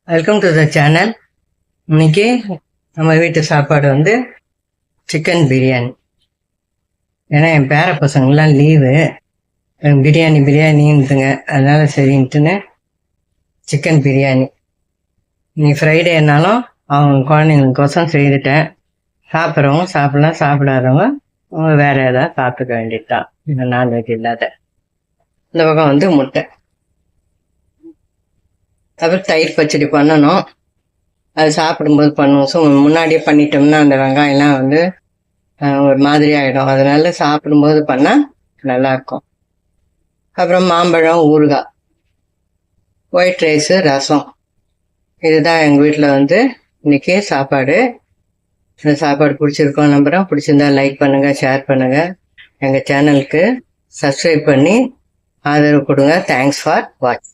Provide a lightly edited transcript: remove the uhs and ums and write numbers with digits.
Welcome to the channel. இன்னைக்கு நம்ம வீட்டு சாப்பாடு வந்து சிக்கன் பிரியாணி. ஏன்னா என் பேர பசங்கள்லாம் லீவு, பிரியாணின்னுதுங்க. அதனால சரின்ட்டுன்னு சிக்கன் பிரியாணி. இன்னைக்கு ஃப்ரைடேனாலும் அவங்க குழந்தைங்களுக்கோசம் செய்துட்டேன். சாப்பிட்றவங்க சாப்பிடலாம், சாப்பிடாதவங்க வேற ஏதாவது சாப்பிட்டுக்க வேண்டியதுதான், நான்வெஜ் இல்லாத. இந்த பக்கம் வந்து முட்டை, அப்புறம் தயிர் பச்சடி பண்ணணும். அது சாப்பிடும்போது பண்ணுவோம். ஸோ முன்னாடியே பண்ணிட்டோம்னா அந்த வெங்காயம்லாம் வந்து ஒரு மாதிரி ஆகிடும். அதனால சாப்பிடும்போது பண்ணால் நல்லாயிருக்கும். அப்புறம் மாம்பழம், ஊறுகாய், ஒயிட் ரைஸு, ரசம். இதுதான் எங்கள் வீட்டில் வந்து இன்றைக்கி சாப்பாடு. இந்த சாப்பாடு பிடிச்சிருக்கோம் நம்புகிறோம். பிடிச்சிருந்தா லைக் பண்ணுங்கள், ஷேர் பண்ணுங்கள். எங்கள் சேனலுக்கு சப்ஸ்கிரைப் பண்ணி ஆதரவு கொடுங்க. Thanks for watch.